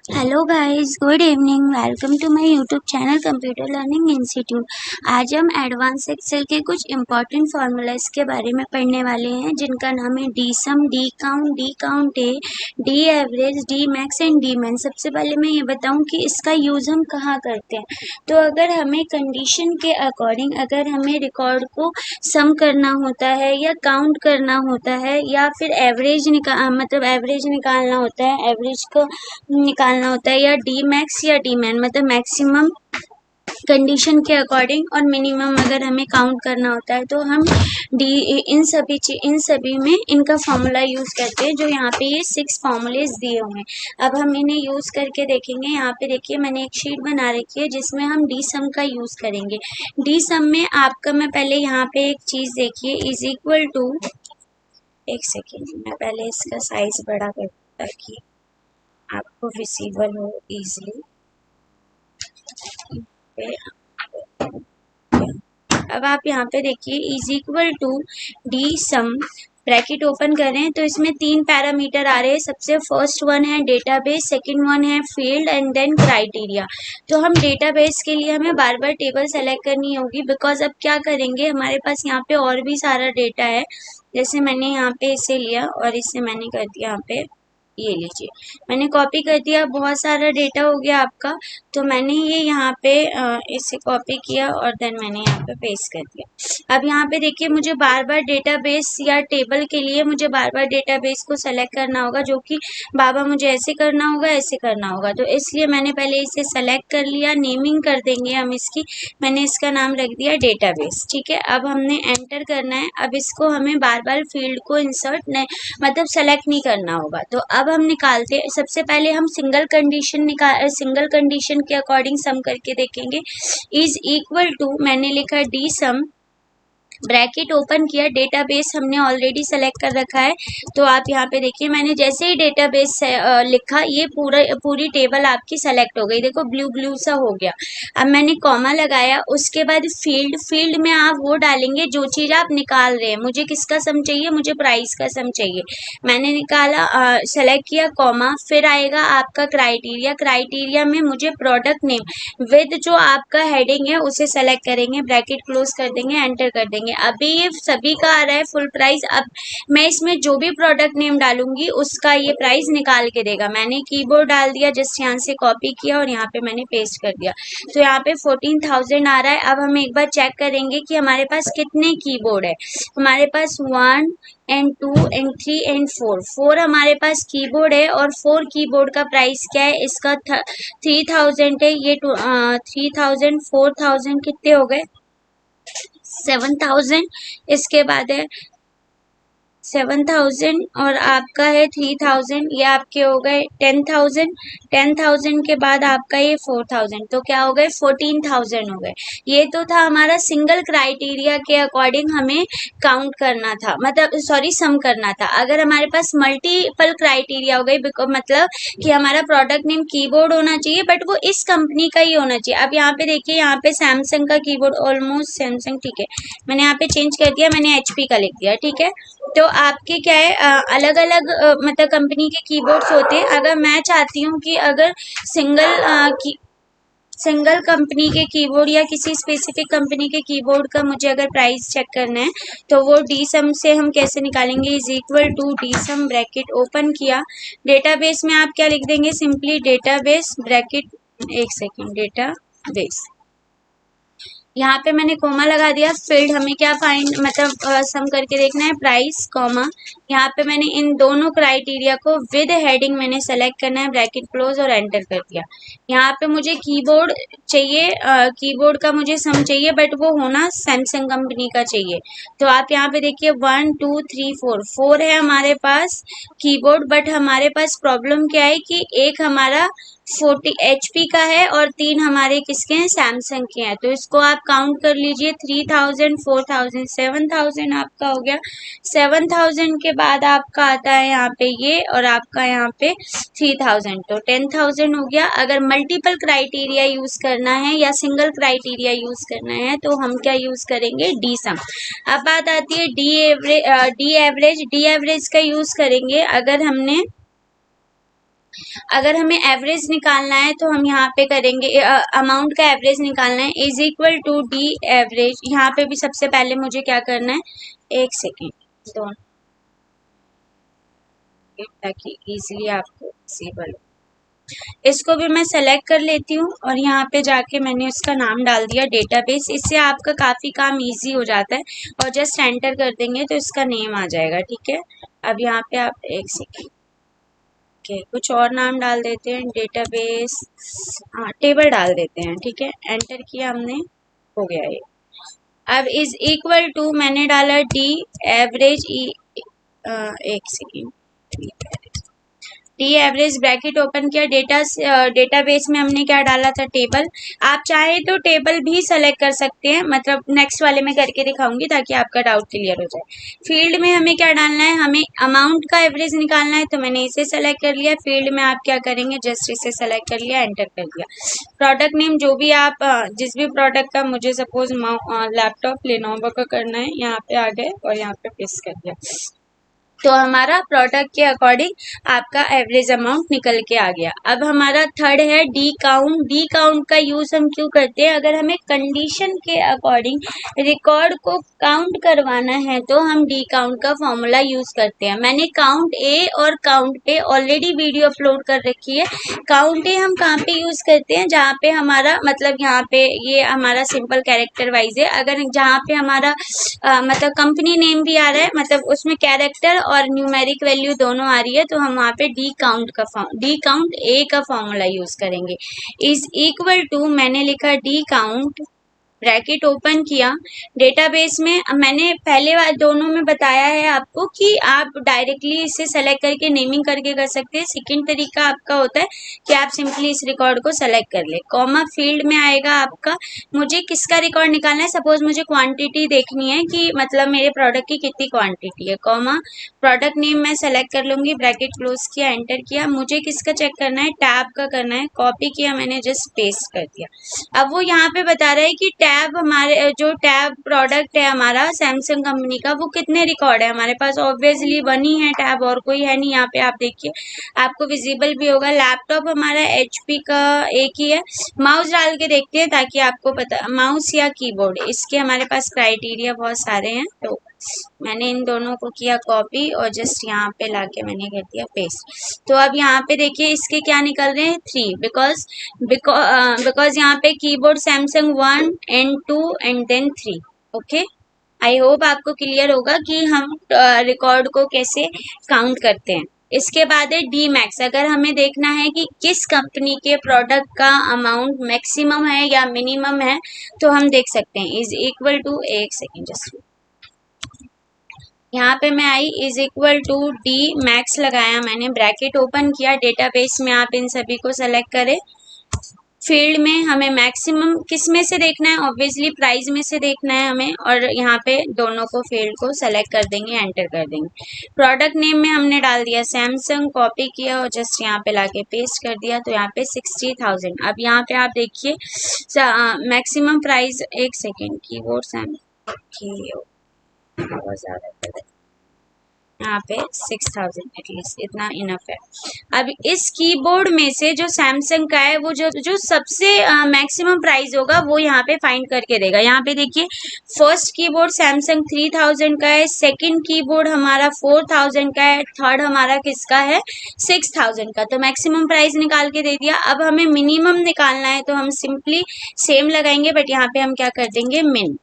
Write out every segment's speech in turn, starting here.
Hello guys, good evening. Welcome to my YouTube channel computer learning institute. आज हम advance Excel के कुछ important formulas के बारे में पढ़ने वाले हैं, जिनका नाम है D sum, D count A, D average, D max and D min. सबसे पहले मैं ये बताऊं कि इसका यूज़ हम कहाँ करते हैं। तो अगर हमें कंडीशन के अकॉर्डिंग, अगर हमें रिकॉर्ड को सम करना होता है या काउंट करना होता है या फिर एवरेज निकालना होता है, एवरेज को निकालना होता है, या डी मैक्स या डी मैन मतलब मैक्सिमम कंडीशन के अकॉर्डिंग और मिनिमम अगर हमें काउंट करना होता है, तो हम डी इन सभी में इनका फॉर्मूला यूज करते हैं। जो यहाँ पे ये 6 फॉर्मूलेज दिए हुए हैं, अब हम इन्हें यूज करके देखेंगे। यहाँ पे देखिए मैंने एक शीट बना रखी है जिसमें हम डी सम का यूज करेंगे। डी सम में आपका, मैं पहले यहाँ पे एक चीज देखिए, इज इक्वल टू, एक सेकेंड मैं पहले इसका साइज बड़ा कर ताकि आपको विजिबल हो इजीली। अब आप यहाँ पे देखिए, is equal to D sum, bracket open करें तो इसमें 3 पैरामीटर आ रहे हैं। सबसे फर्स्ट वन है डेटाबेस, सेकंड वन है फील्ड एंड देन क्राइटेरिया। तो हम डेटाबेस के लिए हमें बार बार टेबल सेलेक्ट करनी होगी, बिकॉज अब क्या करेंगे, हमारे पास यहाँ पे और भी सारा डेटा है। जैसे मैंने यहाँ पे इसे लिया और इसे मैंने कर दिया यहाँ पे, ये लीजिए मैंने कॉपी कर दिया, बहुत सारा डेटा हो गया आपका। तो मैंने ये यहाँ पे इसे कॉपी किया और देन मैंने यहाँ पे पेस्ट कर दिया। अब यहाँ पे देखिए, मुझे बार बार डेटाबेस या टेबल के लिए मुझे बार बार डेटाबेस को सेलेक्ट करना होगा, जो कि बाबा मुझे ऐसे करना होगा, ऐसे करना होगा। तो इसलिए मैंने पहले इसे सेलेक्ट कर लिया, नेमिंग कर देंगे हम इसकी। मैंने इसका नाम रख दिया डेटाबेस, ठीक है। अब हमने एंटर करना है। अब इसको हमें बार बार फील्ड को इंसर्ट मतलब सेलेक्ट नहीं करना होगा। तो अब हम निकालते हैं। सबसे पहले हम सिंगल कंडीशन के अकॉर्डिंग सम करके देखेंगे। इज इक्वल टू, मैंने लिखा डी सम, ब्रैकेट ओपन किया, डेटाबेस हमने ऑलरेडी सेलेक्ट कर रखा है। तो आप यहाँ पे देखिए, मैंने जैसे ही डेटाबेस लिखा, ये पूरी टेबल आपकी सेलेक्ट हो गई। देखो ब्लू ब्लू सा हो गया। अब मैंने कॉमा लगाया, उसके बाद फील्ड में आप वो डालेंगे जो चीज़ आप निकाल रहे हैं। मुझे किसका सम चाहिए, मुझे प्राइस का सम चाहिए। मैंने निकाला, सेलेक्ट किया कॉमा, फिर आएगा आपका क्राइटेरिया। क्राइटेरिया में मुझे प्रोडक्ट नेम विद जो आपका हेडिंग है उसे सेलेक्ट करेंगे, ब्रैकेट क्लोज कर देंगे, एंटर कर देंगे। अभी ये सभी का आ रहा है फुल प्राइस। अब मैं इसमें जो भी प्रोडक्ट नेम डालूंगी उसका ये प्राइस निकाल के देगा। मैंने कीबोर्ड डाल दिया, जस्ट यहाँ से कॉपी किया और यहाँ पे मैंने पेस्ट कर दिया। तो यहाँ पे 14,000 आ रहा है। अब हम एक बार चेक करेंगे कि हमारे पास कितने कीबोर्ड है। हमारे पास 1 एंड 2 एंड 3 एंड 4 हमारे पास कीबोर्ड है, और 4 कीबोर्ड का प्राइस क्या है, इसका 3000 है। ये 3000, 4000 कितने हो गए, 7000। इसके बाद है 7000 और आपका है 3000, ये आपके हो गए 10,000। 10,000 के बाद आपका ये 4,000, तो क्या हो गए, 14,000 हो गए। ये तो था हमारा सिंगल क्राइटेरिया के अकॉर्डिंग हमें काउंट करना था, मतलब सॉरी सम करना था। अगर हमारे पास मल्टीपल क्राइटेरिया हो गई, मतलब कि हमारा प्रोडक्ट नेम कीबोर्ड होना चाहिए, बट वो इस कंपनी का ही होना चाहिए। अब यहाँ पे देखिए, यहाँ पे सैमसंग का कीबोर्ड, ऑलमोस्ट सैमसंग, ठीक है। मैंने यहाँ पे चेंज कर दिया, मैंने एचपी का लिख दिया, ठीक है। तो आपके क्या है, अलग अलग मतलब कंपनी के कीबोर्ड्स होते हैं। अगर मैं चाहती हूँ कि अगर सिंगल कंपनी के कीबोर्ड या किसी स्पेसिफिक कंपनी के कीबोर्ड का मुझे अगर प्राइस चेक करना है, तो वो डी सम से हम कैसे निकालेंगे, is equal to D sum, bracket open किया, डेटाबेस में आप क्या लिख देंगे, सिंपली डेटाबेस, ब्रैकेट, एक सेकेंड, डेटाबेस, यहाँ पे मैंने कोमा लगा दिया। फील्ड हमें क्या फाइंड मतलब सम करके देखना है, प्राइस, कॉमा, यहाँ पे मैंने इन दोनों क्राइटेरिया को विद हेडिंग मैंने सेलेक्ट करना है, ब्रैकेट क्लोज और एंटर कर दिया। यहाँ पे मुझे कीबोर्ड चाहिए, कीबोर्ड का मुझे सम चाहिए, बट वो होना सैमसंग कंपनी का चाहिए। तो आप यहाँ पे देखिए 1 2 3 4 है हमारे पास कीबोर्ड, बट हमारे पास प्रॉब्लम क्या है कि एक हमारा 40 HP का है और 3 हमारे किसके हैं, सैमसंग के हैं। तो इसको आप काउंट कर लीजिए, 3000, 4000, 7000 आपका हो गया। 7000 के बाद आपका आता है यहाँ पे ये, और आपका यहाँ पे 3000, तो 10,000 हो गया। अगर मल्टीपल क्राइटेरिया यूज करना है या सिंगल क्राइटेरिया यूज करना है, तो हम क्या यूज करेंगे, डी सम। अब बात आती है डी एवरेज का यूज करेंगे। अगर हमने अगर हमें एवरेज निकालना है तो हम यहाँ पे करेंगे अमाउंट का एवरेज निकालना है is equal to D average. यहाँ पे भी सबसे पहले मुझे क्या करना है, एक सेकेंड दोनों, ताकि इजीली आपको सीबल। इसको भी मैं सेलेक्ट कर लेती हूँ और यहाँ पे जाके मैंने उसका नाम डाल दिया डेटाबेस। इससे आपका काफ़ी काम इजी हो जाता है और जस्ट एंटर कर देंगे तो इसका नेम आ जाएगा। ठीक है, अब यहाँ पे आप एक सेकेंड के कुछ और नाम डाल देते हैं, डेटाबेस, हाँ टेबल डाल देते हैं। ठीक है, एंटर किया हमने, हो गया ये। अब इज इक्वल टू मैंने डाला डी एवरेज एक second, D average bracket open किया, डेटाबेस में हमने क्या डाला था, टेबल। आप चाहे तो टेबल भी सेलेक्ट कर सकते हैं, मतलब नेक्स्ट वाले में करके दिखाऊंगी ताकि आपका डाउट क्लियर हो जाए। फील्ड में हमें क्या डालना है, हमें अमाउंट का एवरेज निकालना है, तो मैंने इसे सेलेक्ट कर लिया। फील्ड में आप क्या करेंगे, जस्ट इसे सेलेक्ट कर लिया, एंटर कर दिया। प्रोडक्ट नेम जो भी आप जिस भी प्रोडक्ट का, मुझे सपोज लैपटॉप लेनोवो का करना है, यहाँ पे आ गए और यहाँ पे पेस्ट कर दिया, तो हमारा प्रोडक्ट के अकॉर्डिंग आपका एवरेज अमाउंट निकल के आ गया। अब हमारा थर्ड है डी काउंट। डी काउंट का यूज हम क्यों करते हैं, अगर हमें कंडीशन के अकॉर्डिंग रिकॉर्ड को काउंट करवाना है तो हम डी काउंट का फॉर्मूला यूज करते हैं। मैंने काउंट ए और काउंट पे ऑलरेडी वीडियो अपलोड कर रखी है। काउंट ए हम कहाँ पे यूज करते हैं, जहाँ पे हमारा मतलब यहाँ पे ये हमारा सिंपल कैरेक्टर वाइज है। अगर जहाँ पे हमारा मतलब कंपनी नेम भी आ रहा है, मतलब उसमें कैरेक्टर और न्यूमेरिक वैल्यू दोनों आ रही है, तो हम वहाँ पे डी काउंट ए का फॉर्मूला यूज करेंगे। इज इक्वल टू मैंने लिखा डी काउंट, ब्रैकेट ओपन किया, डेटाबेस में मैंने पहले दोनों में बताया है आपको कि आप डायरेक्टली इसे सेलेक्ट करके नेमिंग करके कर सकते हैं। सेकंड तरीका आपका होता है कि आप सिंपली इस रिकॉर्ड को सेलेक्ट कर ले। कॉमा फील्ड में आएगा आपका, मुझे किसका रिकॉर्ड निकालना है, सपोज मुझे क्वांटिटी देखनी है कि मतलब मेरे प्रोडक्ट की कितनी क्वांटिटी है। कॉमा प्रोडक्ट नेम मैं सेलेक्ट कर लूंगी, ब्रैकेट क्लोज किया, एंटर किया। मुझे किसका चेक करना है, टैब का करना है, कॉपी किया मैंने, जस्ट पेस्ट कर दिया। अब वो यहाँ पे बता रहा है कि टैब, हमारे जो टैब प्रोडक्ट है हमारा सैमसंग कंपनी का, वो कितने रिकॉर्ड है हमारे पास, ऑब्वियसली वन ही है टैब, और कोई है नहीं। यहाँ पे आप देखिए, आपको विजिबल भी होगा। लैपटॉप हमारा एचपी का एक ही है। माउस डाल के देखते हैं ताकि आपको पता, माउस या कीबोर्ड, इसके हमारे पास क्राइटेरिया बहुत सारे हैं। तो मैंने इन दोनों को किया कॉपी और जस्ट यहाँ पे लाके मैंने कर दिया पेस्ट। तो अब यहाँ पे देखिए इसके क्या निकल रहे हैं, 3, बिकॉज यहाँ पे keyboard Samsung 1 and 2 and then 3। Okay, I hope आपको क्लियर होगा कि हम रिकॉर्ड को कैसे काउंट करते हैं। इसके बाद है डी मैक्स। अगर हमें देखना है कि किस कंपनी के प्रोडक्ट का अमाउंट मैक्सिमम है या मिनिमम है, तो हम देख सकते हैं इज इक्वल टू, एक सेकेंड जस्ट, यहाँ पे मैं आई, is equal to d max लगाया मैंने, ब्रैकेट ओपन किया, डेटाबेस में आप इन सभी को सेलेक्ट करें। फील्ड में हमें मैक्सिमम किस में से देखना है, ऑब्वियसली प्राइस में से देखना है हमें, और यहाँ पे दोनों को फील्ड को सेलेक्ट कर देंगे, एंटर कर देंगे। प्रोडक्ट नेम में हमने डाल दिया सैमसंग, कॉपी किया और जस्ट यहाँ पे लाके पेस्ट कर दिया, तो यहाँ पे 60,000। अब यहाँ पे आप देखिए मैक्सिमम प्राइस, एक सेकेंड, कीबोर्ड सैमसंग बहुत ज़्यादा, यहाँ पे 6,000 एटलीस्ट इतना इनफ है। अब इस कीबोर्ड में से जो सैमसंग का है, वो जो सबसे मैक्सिमम प्राइस होगा वो यहाँ पे फाइंड करके देगा। यहाँ पे देखिए फर्स्ट कीबोर्ड सैमसंग 3,000 का है, सेकंड कीबोर्ड हमारा 4,000 का है, थर्ड हमारा किसका है, 6,000 का। तो मैक्सिमम प्राइस निकाल के दे दिया। अब हमें मिनिमम निकालना है तो हम सिंपली सेम लगाएंगे, बट यहाँ पे हम क्या कर देंगे, मिन।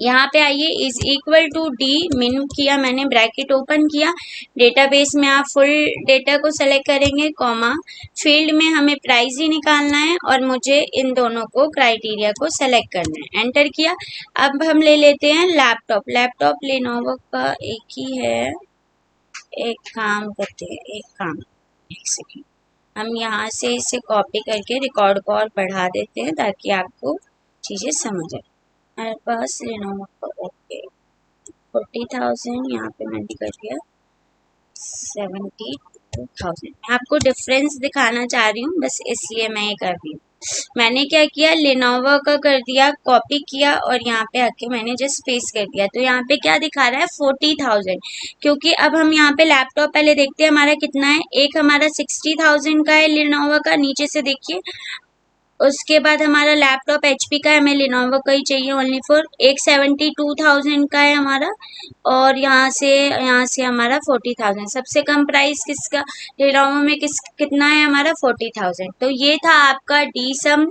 यहाँ पे आइए, इज इक्वल टू डी, मिन किया मैंने, ब्रैकेट ओपन किया, डेटाबेस में आप फुल डेटा को सेलेक्ट करेंगे, कॉमा फील्ड में हमें प्राइस ही निकालना है और मुझे इन दोनों को क्राइटेरिया को सेलेक्ट करना है, एंटर किया। अब हम ले लेते हैं लैपटॉप। लैपटॉप लेनोवो का एक ही है, एक काम करते हैं, एक सेकेंड, हम यहाँ से इसे कॉपी करके रिकॉर्ड को और बढ़ा देते हैं ताकि आपको चीज़ें समझ आए। मेरे पास लेनोवो का, ओके, 40,000, यहाँ पे मैंने कर दिया 72,000। मैं आपको डिफरेंस दिखाना चाह रही हूँ, बस इसलिए मैं ये कर रही हूँ। मैंने क्या किया, लेनोवो का कर दिया, कॉपी किया और यहाँ पे आके मैंने जस्ट पेस्ट कर दिया। तो यहाँ पे क्या दिखा रहा है 40,000, क्योंकि अब हम यहाँ पे लैपटॉप पहले देखते हैं हमारा कितना है। एक हमारा 60,000 का है लेनोवो का, नीचे से देखिए। उसके बाद हमारा लैपटॉप एचपी का है, हमें लेनोवो का ही चाहिए ओनली फॉर। एक 72,000 का है हमारा, और यहाँ से हमारा 40,000। सबसे कम प्राइस किसका लेनोवो में कितना है हमारा 40,000। तो ये था आपका D sum,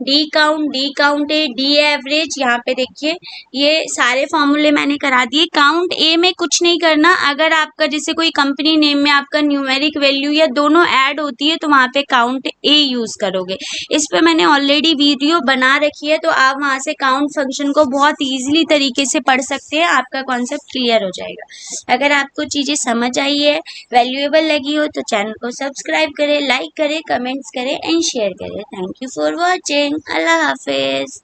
D count A, D average. यहाँ पे देखिए ये सारे फॉर्मूले मैंने करा दिए। काउंट ए में कुछ नहीं करना, अगर आपका जैसे कोई कंपनी नेम में आपका न्यूमेरिक वैल्यू या दोनों ऐड होती है तो वहां पे काउंट ए यूज करोगे। इस पे मैंने ऑलरेडी वीडियो बना रखी है, तो आप वहां से काउंट फंक्शन को बहुत इजीली तरीके से पढ़ सकते हैं, आपका कॉन्सेप्ट क्लियर हो जाएगा। अगर आपको चीजें समझ आई है, वैल्यूएबल लगी हो, तो चैनल को सब्सक्राइब करें, लाइक करें, कमेंट्स करें एंड शेयर करें। Thank you for watching. Allah Hafiz.